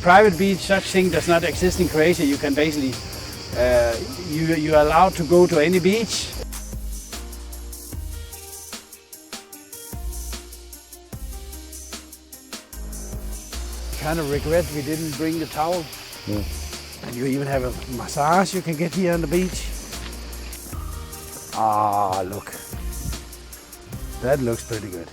Private beach, such thing does not exist in Croatia. You can basically, you are allowed to go to any beach. Kind of regret we didn't bring the towel. Yeah. And you even have a massage you can get here on the beach. Ah, look. That looks pretty good.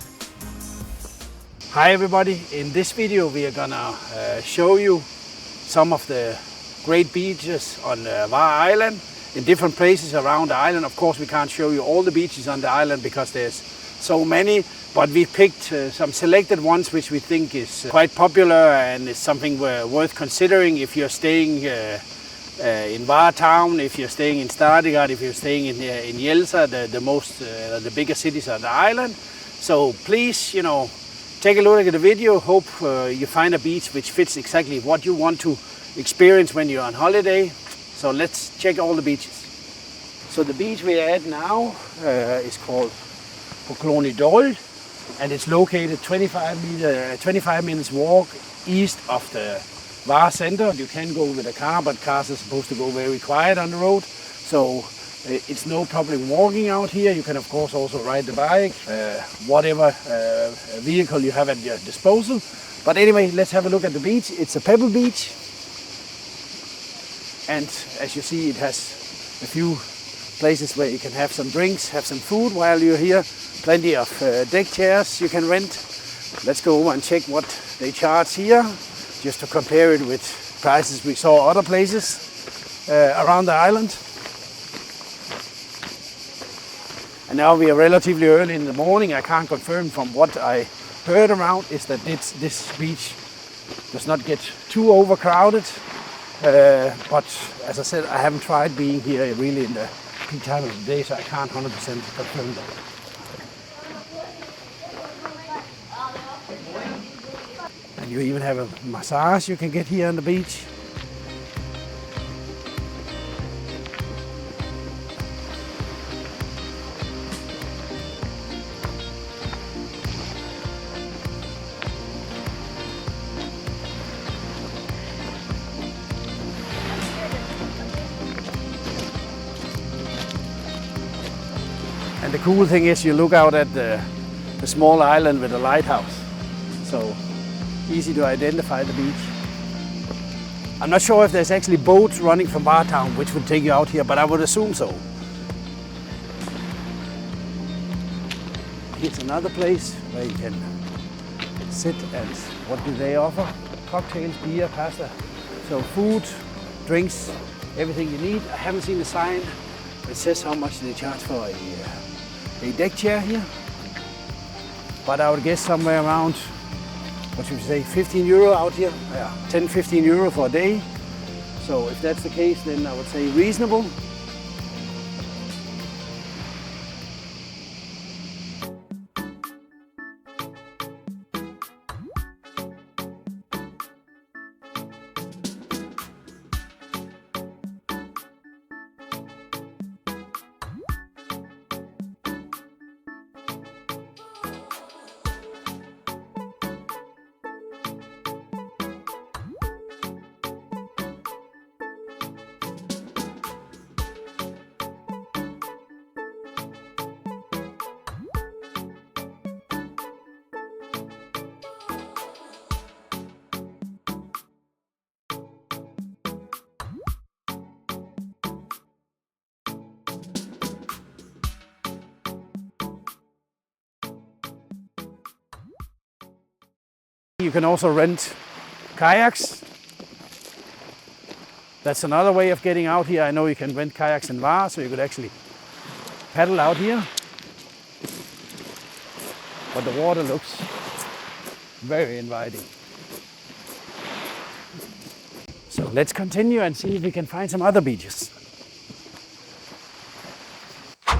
Hi everybody, in this video we are gonna show you some of the great beaches on Hvar Island in different places around the island. Of course we can't show you all the beaches on the island because there's so many, but we picked some selected ones which we think is quite popular and is something worth considering if you're staying in Hvar town, if you're staying in Stari Grad, if you're staying in Jelsa, the bigger cities on the island. So please, you know, take a look at the video. Hope you find a beach which fits exactly what you want to experience when you're on holiday. So let's check all the beaches. So the beach we are at now is called Pokonji Dol, and it's located 25 minutes walk east of the Hvar center. You can go with a car, but cars are supposed to go very quiet on the road. So it's no problem walking out here. You can of course also ride the bike, whatever vehicle you have at your disposal. But anyway, let's have a look at the beach. It's a pebble beach. And as you see, it has a few places where you can have some drinks, have some food while you're here. Plenty of deck chairs you can rent. Let's go over and check what they charge here, just to compare it with prices we saw other places around the island. And now we are relatively early in the morning. I can't confirm from what I heard around is that this beach does not get too overcrowded. But as I said, I haven't tried being here really in the peak time of the day, so I can't 100% confirm that. And you even have a massage you can get here on the beach. And the cool thing is you look out at the small island with a lighthouse. So easy to identify the beach. I'm not sure if there's actually boats running from Hvar town which would take you out here, but I would assume so. Here's another place where you can sit and what do they offer? Cocktails, beer, pasta. So food, drinks, everything you need. I haven't seen a sign that says how much they charge for a deck chair here. But I would guess somewhere around, what should we say, 15 euro out here? Yeah, 10-15 euro for a day. So if that's the case, then I would say reasonable. You can also rent kayaks. That's another way of getting out here. I know you can rent kayaks in Hvar, so you could actually paddle out here. But the water looks very inviting. So let's continue and see if we can find some other beaches.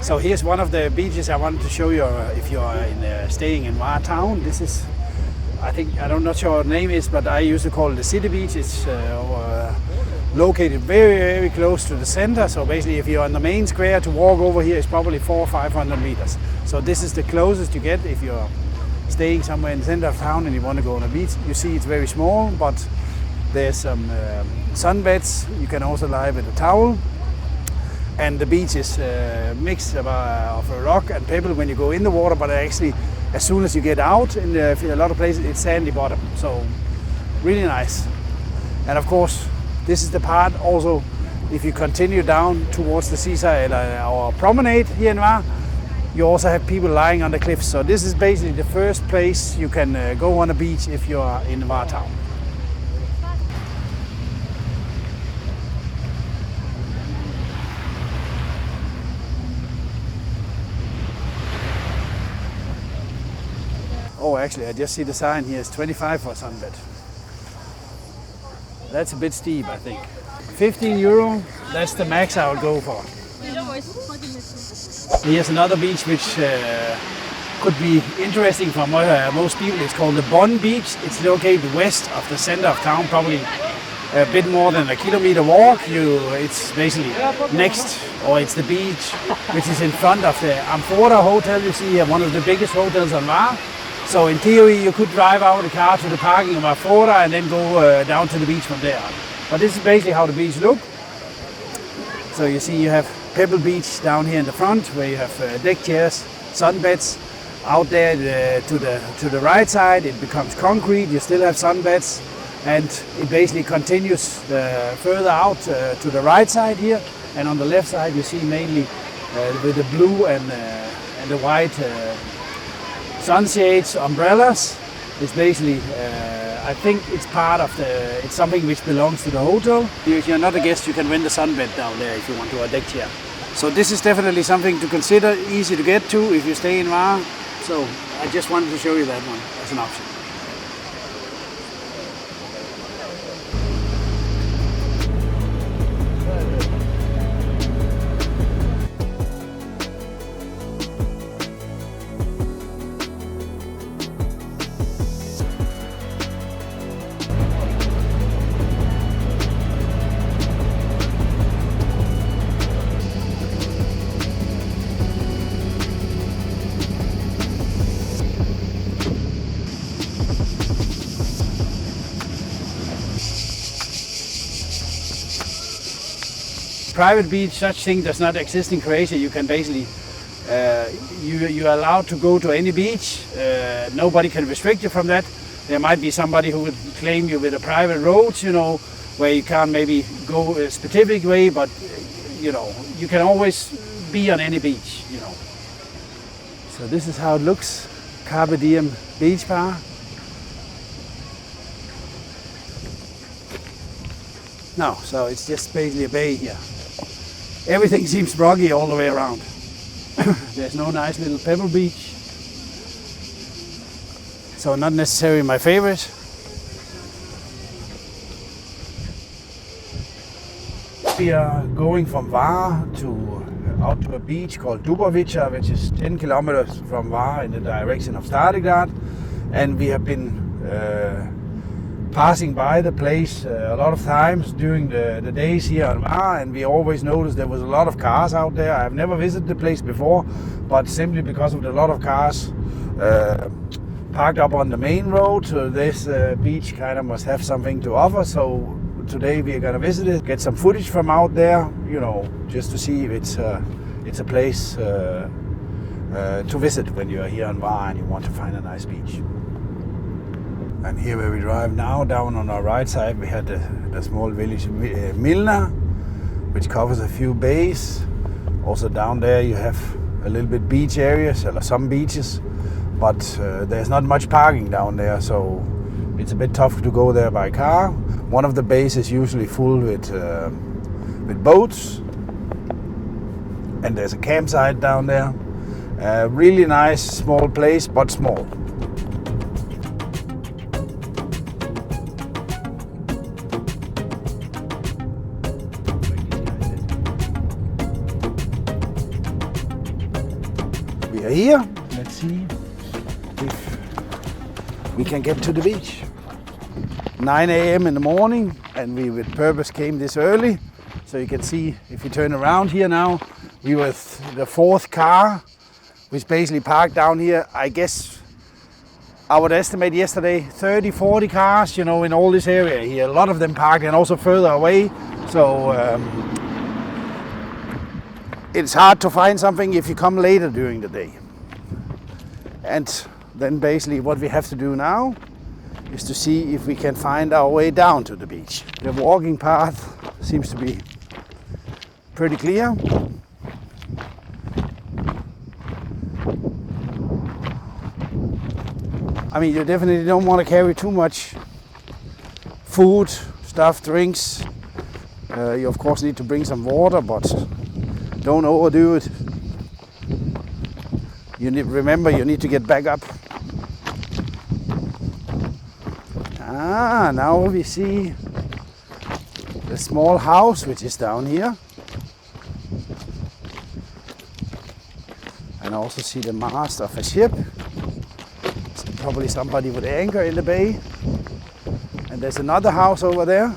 So here's one of the beaches I wanted to show you if you are staying in Hvar town. This is, I'm not sure what the name is, but I used to call it the city beach. It's located very, very close to the center. So basically if you're on the main square, to walk over here is probably 400 or 500 meters. So this is the closest you get if you're staying somewhere in the center of town and you want to go on a beach. You see it's very small, but There's some sunbeds. You can also lie with a towel. And the beach is mixed of a rock and pebble when you go in the water, but actually as soon as you get out, in a lot of places it's sandy bottom. So really nice. And of course, this is the part also, if you continue down towards the seaside or promenade here in Hvar, you also have people lying on the cliffs. So this is basically the first place you can go on a beach if you are in Hvar town. Oh, actually, I just see the sign here. It's 25 for a sunbed. That's a bit steep, I think. 15 euro, that's the max I would go for. Here's another beach which could be interesting for most people. It's called the Bonj beach. It's located west of the center of town, probably a bit more than a kilometer walk. It's basically next, or it's the beach which is in front of the Amfora hotel. You see here, one of the biggest hotels on Hvar. So in theory, you could drive out the car to the parking of Amfora and then go down to the beach from there. But this is basically how the beach looks. So you see you have Pebble Beach down here in the front, where you have deck chairs, sunbeds. Out there to the right side, it becomes concrete. You still have sunbeds, and it basically continues further out to the right side here. And on the left side, you see mainly with the blue and the white sunshades, umbrellas. It's basically, I think it's part of it's something which belongs to the hotel. If you're not a guest, you can rent a sunbed down there if you want to, a deck chair. So this is definitely something to consider, easy to get to if you stay in Hvar. So I just wanted to show you that one as an option. Private beach, such thing does not exist in Croatia. You can basically, you're allowed to go to any beach. Nobody can restrict you from that. There might be somebody who would claim you with a private road, where you can't maybe go a specific way, but you can always be on any beach, So this is how it looks, Carpe Diem beach bar. No, so it's just basically a bay here. Everything seems rocky all the way around. There's no nice little pebble beach. So not necessarily my favorite. We are going from Hvar out to a beach called Dubovica, which is 10 kilometers from Hvar in the direction of Stari Grad. And we have been passing by the place a lot of times during the days here on Hvar, and we always noticed there was a lot of cars out there. I've never visited the place before, but simply because of the lot of cars parked up on the main road, so this beach kind of must have something to offer. So today we are gonna visit it, get some footage from out there, just to see if it's a place to visit when you're here on Hvar and you want to find a nice beach. And here where we drive now, down on our right side, we had the small village Mina, which covers a few bays. Also down there you have a little bit beach areas, or some beaches, but there's not much parking down there, so it's a bit tough to go there by car. One of the bays is usually full with boats, and there's a campsite down there. Really nice, small place, but small. We are here. Let's see if we can get to the beach. 9 a.m. in the morning, and we with purpose came this early. So you can see, if you turn around here now, we were the fourth car, which basically parked down here. I guess I would estimate yesterday 30, 40 cars, in all this area here. A lot of them parked and also further away. So it's hard to find something if you come later during the day. And then basically what we have to do now is to see if we can find our way down to the beach. The walking path seems to be pretty clear. I mean, you definitely don't want to carry too much food, stuff, drinks. You of course need to bring some water, but don't overdo it. Remember, you need to get back up. Now we see the small house which is down here. And I also see the mast of a ship. Probably somebody would anchor in the bay. And there's another house over there.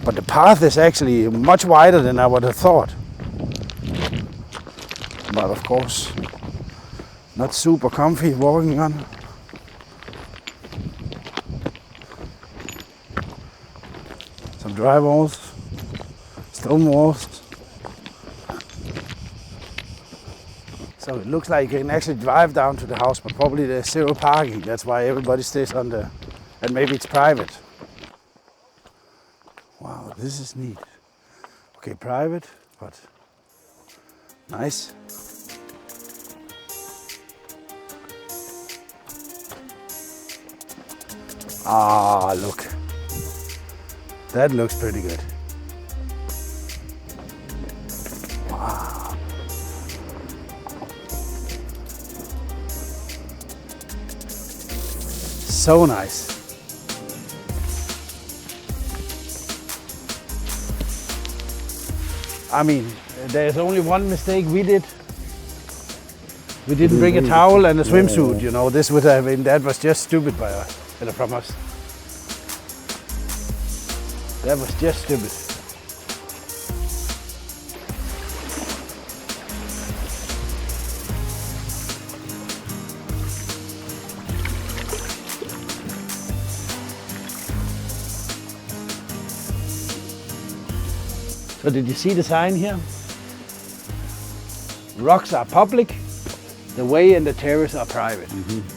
But the path is actually much wider than I would have thought. But of course, not super comfy walking on. Some dry walls, stone walls. So it looks like you can actually drive down to the house, but probably there's zero parking. That's why everybody stays on the, and maybe it's private. Wow, this is neat. Okay, private, but nice. Look. That looks pretty good. Wow. So nice. I mean, there's only one mistake we did. We didn't bring a towel and a swimsuit, This would have been, that was just stupid by us, from us. That was just stupid. So did you see the sign here? Rocks are public, the way and the terrace are private. Mm-hmm.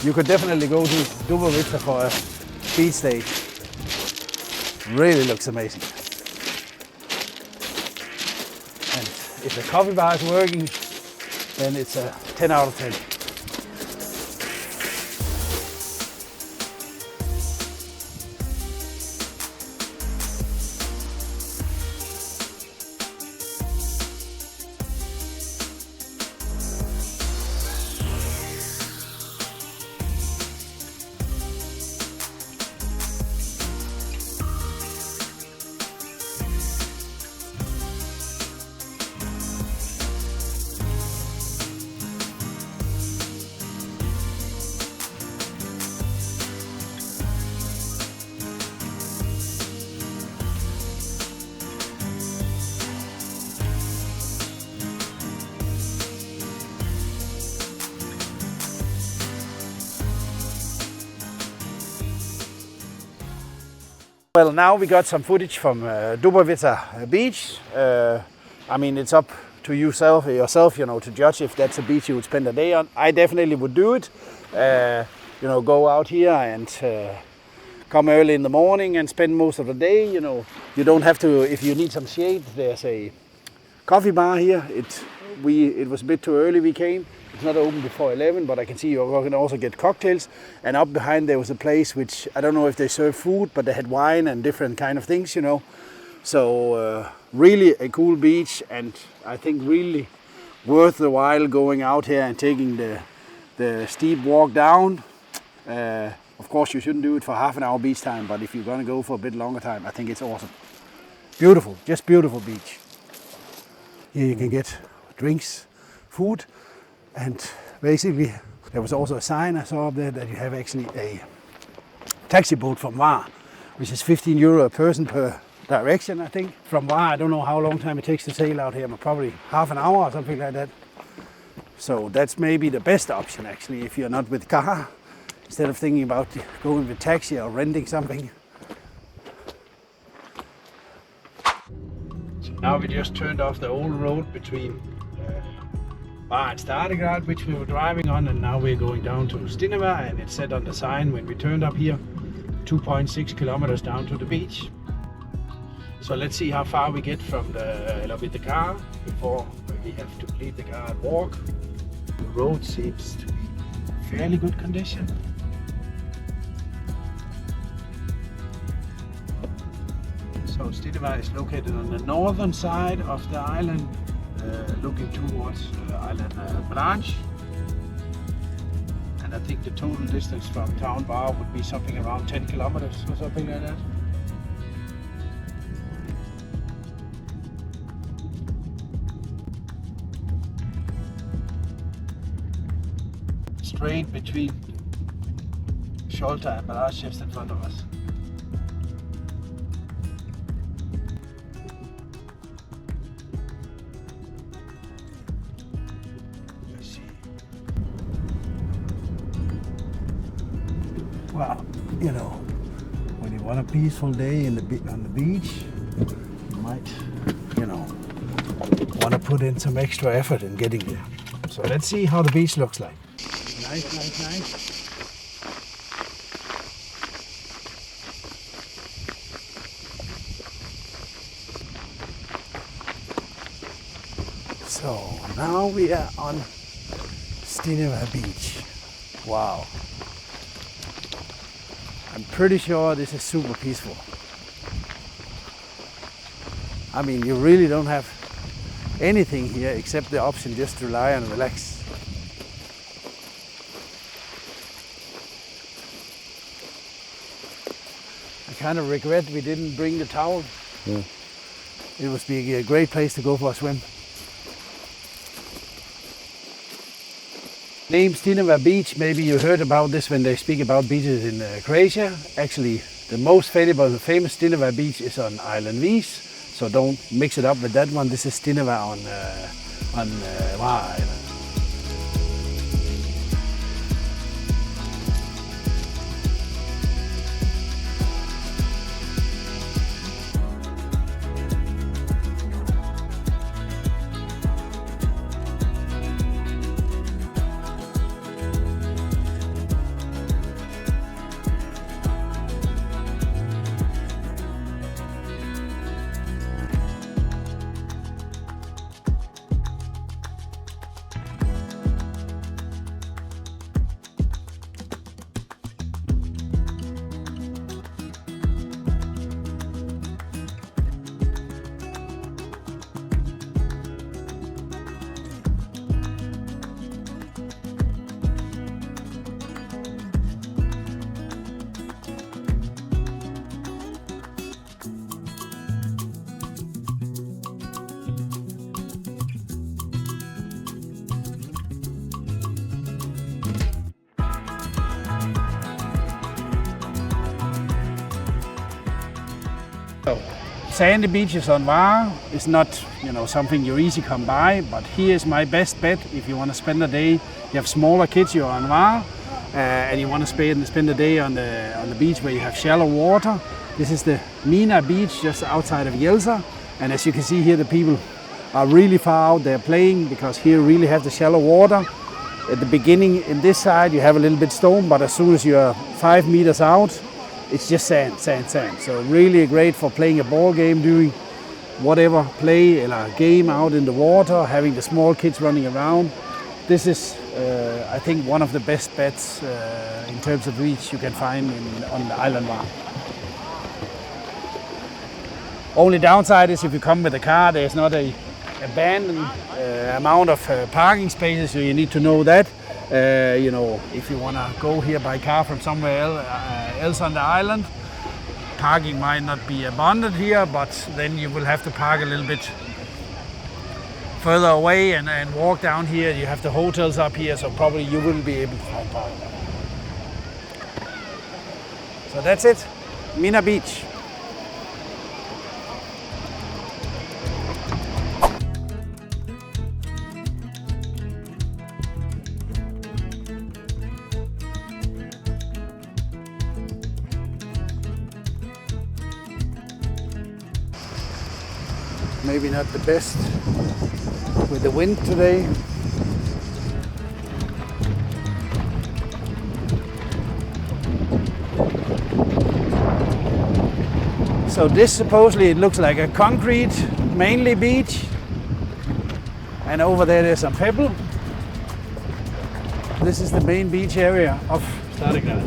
You could definitely go to Dubovica for a beach day. Really looks amazing. And if the coffee bar is working, then it's a 10 out of 10. Well, now we got some footage from Dubovica beach. I mean, it's up to yourself, to judge if that's a beach you would spend a day on. I definitely would do it. Go out here and come early in the morning and spend most of the day. You don't have to. If you need some shade, there's a coffee bar here. It was a bit too early. We came. It's not open before 11, but I can see you can also get cocktails. And up behind there was a place which, I don't know if they serve food, but they had wine and different kind of things, So really a cool beach, and I think really worth the while going out here and taking the steep walk down. Of course, you shouldn't do it for half an hour beach time, but if you're going to go for a bit longer time, I think it's awesome. Beautiful, just beautiful beach. Here you can get drinks, food. And basically, there was also a sign I saw up there that you have actually a taxi boat from Hvar, which is 15 euro a person per direction, I think. From Hvar, I don't know how long time it takes to sail out here, but probably half an hour or something like that. So that's maybe the best option actually, if you're not with car, instead of thinking about going with taxi or renting something. So now we just turned off the old road between Hvar and Stari Grad, which we were driving on, and now we're going down to Stiniva, and it said on the sign when we turned up here, 2.6 kilometers down to the beach. So let's see how far we get from with the car before we have to leave the car and walk. The road seems to be in fairly good condition. So Stiniva is located on the northern side of the island, looking towards island Bonj. And I think the total distance from town Hvar would be something around 10 kilometers or something like that. Straight between Jelsa and Bonj just in front of us. Let's see. Well, you know, when you want a peaceful day on the beach, you might, you know, want to put in some extra effort in getting there. So let's see how the beach looks like. Nice, nice, nice. So now we are on Stiniva beach. Wow. I'm pretty sure this is super peaceful. I mean, you really don't have anything here except the option just to lie and relax. I kind of regret we didn't bring the towel. Yeah. It would be a great place to go for a swim. Name Stiniva Beach, maybe you heard about this when they speak about beaches in Croatia. Actually, the most famous Stiniva beach is on Island Vis, so don't mix it up with that one. This is Stiniva on Hvar Island. Sandy beaches on Hvar is not, you know, something you easy come by, but here is my best bet if you want to spend a day. You have smaller kids, you're on Hvar, and you want to spend a day on the beach where you have shallow water. This is the Mina beach just outside of Jelsa, and as you can see here, the people are really far out there playing because here really have the shallow water. At the beginning, in this side, you have a little bit stone, but as soon as you are 5 meters out, it's just sand, sand, sand. So really great for playing a ball game, doing whatever, play a game out in the water, having the small kids running around. This is, I think, one of the best bets in terms of beach you can find on the island Hvar. Only downside is if you come with a car, there's not a abandoned amount of parking spaces, so you need to know that. You know, if you want to go here by car from somewhere else on the island, parking might not be abundant here, but then you will have to park a little bit further away and walk down here. You have the hotels up here, so probably you will be able to find parking. So that's it, Mina Beach. maybe not the best with the wind today. So this supposedly it looks like a concrete mainly beach, and over there there's some pebble. This is the main beach area of Stari Grad.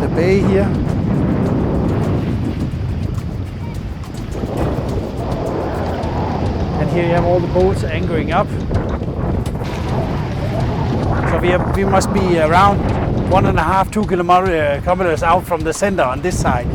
The bay here. And here you have all the boats anchoring up. So we must be around 1.5–2 kilometers out from the center on this side.